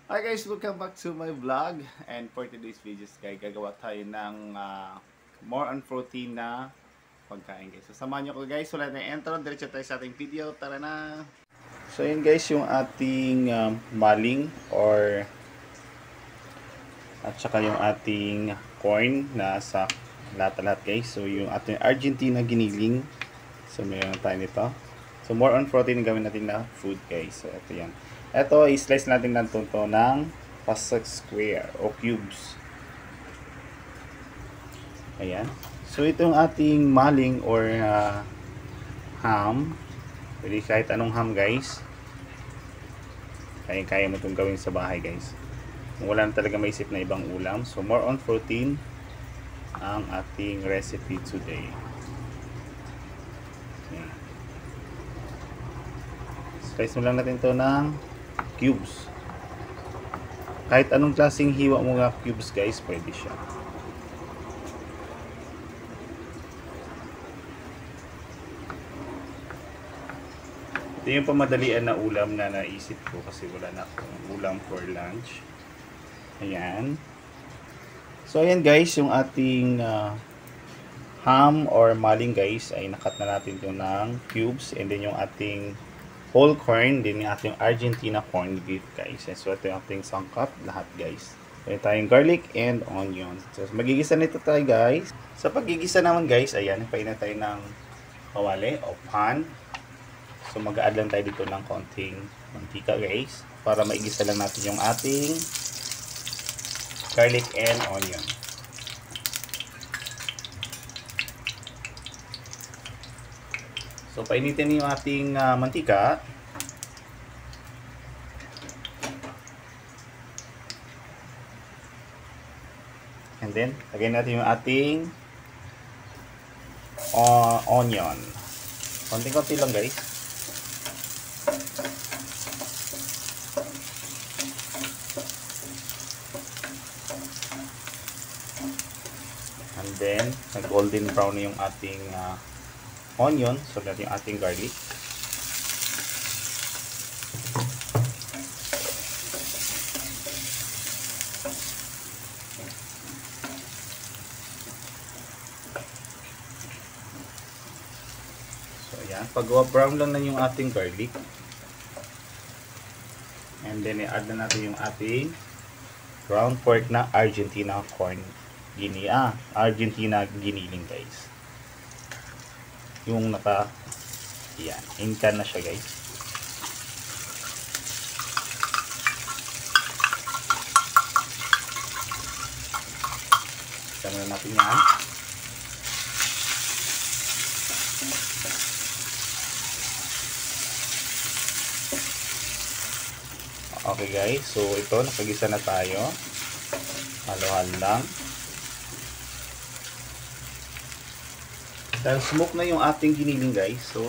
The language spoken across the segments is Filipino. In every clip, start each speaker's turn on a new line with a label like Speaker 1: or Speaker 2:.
Speaker 1: Hi guys, welcome back to my vlog. And for today's videos guys, gagawa tayo ng more on protein na pagkain guys. So samahan nyo ko guys, wala na intro, diretso tayo sa ating video. Tara na! So yun guys, yung ating maling or at saka yung ating corn na sa lahat-lahat guys. So yung ating Argentina giniling. So mayroon tayo nito. So more on protein gawin natin na food guys. So ito yan. Ito, i-slice natin ng tonto ng pasag square o cubes. Ayan. So ito yung ating maling or ham. Pwede kahit anong ham guys. Kaya mo itong gawin sa bahay guys. Kung wala na talaga maisip na ibang ulam. So more on protein ang ating recipe today. Okay. Slice mo lang natin ito ng cubes. Kahit anong klaseng hiwa mo nga cubes guys, pwede siya. Ito yung pamadalian na ulam na naisip ko kasi wala na akong ulam for lunch. Ayan. So ayan guys, yung ating ham or maling guys ay nakat na natin ito ng cubes, and then yung ating whole corn, din yung ating Argentina corned beef guys. So ito yung ating sangkap lahat guys. Ito tayong garlic and onion. So magigisa nito tayo guys. Sa paggigisa naman guys, ayan, painat tayo ng kawali o pan. So mag-add lang tayo dito ng konting mantika guys para maigisa lang natin yung ating garlic and onion. So painitin yung ating mantika. And then lagyan natin yung ating onion. Konting-konti lang guys. And then nag-golden brown yung ating onion. So natin yung ating garlic. So ayan, pag brown lang na yung ating garlic, and then i-add na natin yung ating ground pork na Argentina corn Argentina giniling guys. Yung yan, incan na siya guys. Sama na natin yan. Okay guys, so ito nakagisa na tayo. Halo-halo lang. Dahil smoke na yung ating giniling guys, so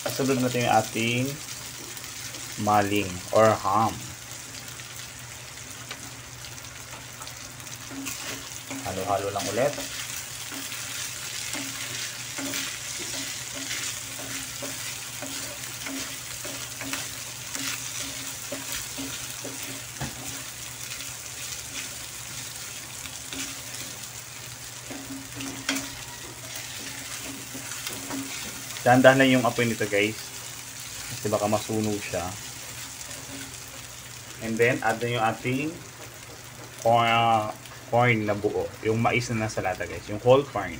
Speaker 1: kasunod natin yung ating maling or ham. Halo-halo lang ulit. Dahan-dahan lang yung apoy nito guys kasi baka masunog siya. And then add na yung ating corn na buo, yung mais na nasa lata guys, yung whole corn.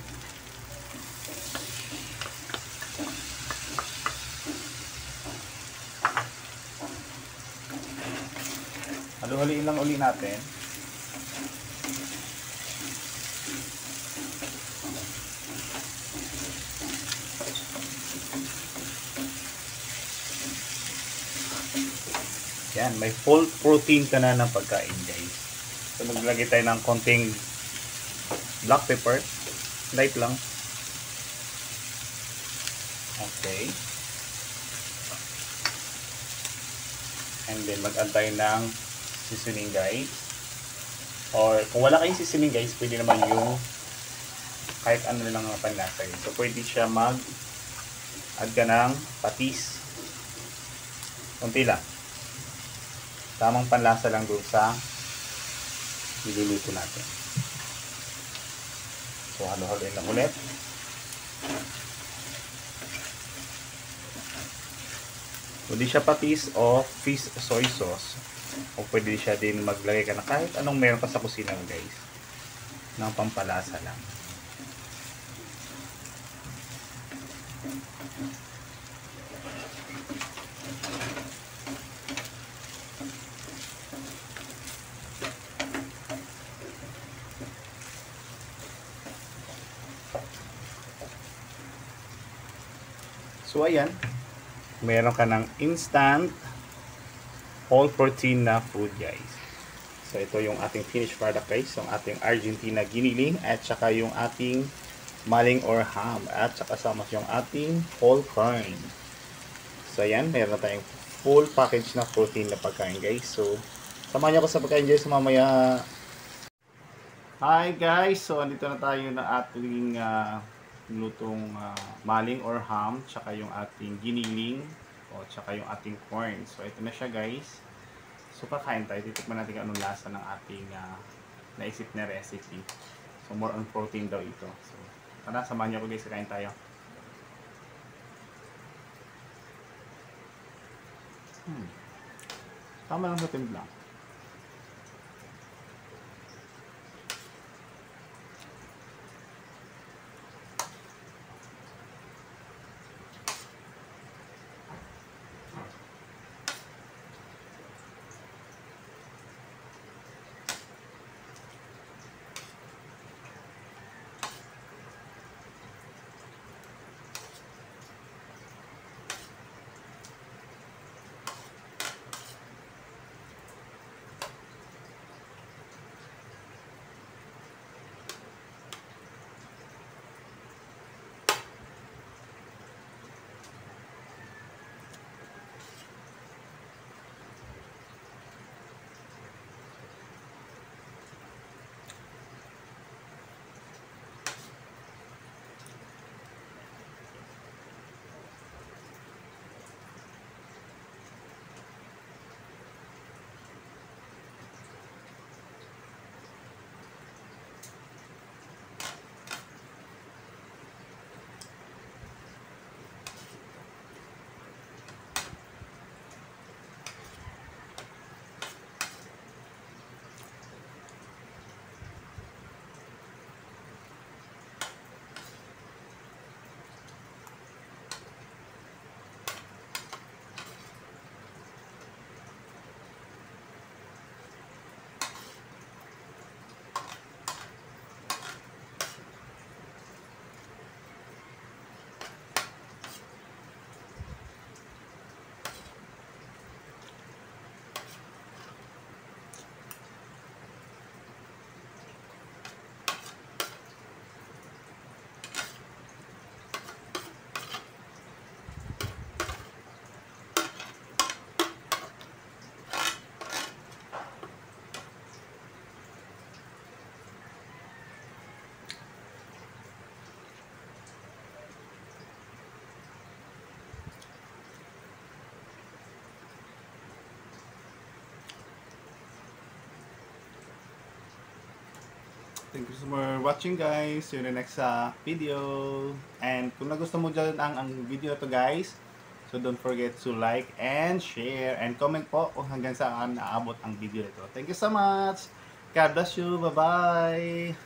Speaker 1: Halo-haliin lang uli natin. Yan, may full protein ka na ng pagkain guys. So maglagay tayo ng konting black pepper, light lang. Okay. And then mag-add tayo ng seasoning guys. Or kung wala kayong seasoning guys, pwede naman yung kahit ano lang ang panlasa guys. So pwede siya mag-add ka ng patis. Kunti lang. Tamang panlasa lang doon sa niluluto natin. So, halo-haloin lang ulit. Pwede siya patis o fish soy sauce. O pwede siya din maglagay ka na kahit anong meron ka sa kusina guys. Ng pampalasa lang. So ayan, meron ka ng instant whole protein na food guys. So ito yung ating finished product guys, yung ating Argentina giniling at saka yung ating maling or ham at saka sama yung ating whole corn. So ayan, meron na tayong full package na protein na pagkain guys. So samahan niyo ako sa pagkain guys mamaya. Hi guys, so andito na tayo na ating lutong maling or ham, tsaka yung ating giniling o tsaka yung ating corn. So ito na siya guys. So kakain tayo, titikman natin kung anong lasa ng ating naisip na recipe. So more on protein daw ito. So tara, samahan niyo ako guys, kakain tayo. Tama lang sa timpla. Thank you for watching guys. See you in the next video. And kung nagustuhan mo dyan ang video na to guys, so don't forget to like and share and comment po kung hanggang saan naabot ang video nito. Thank you so much. God bless you. Bye-bye.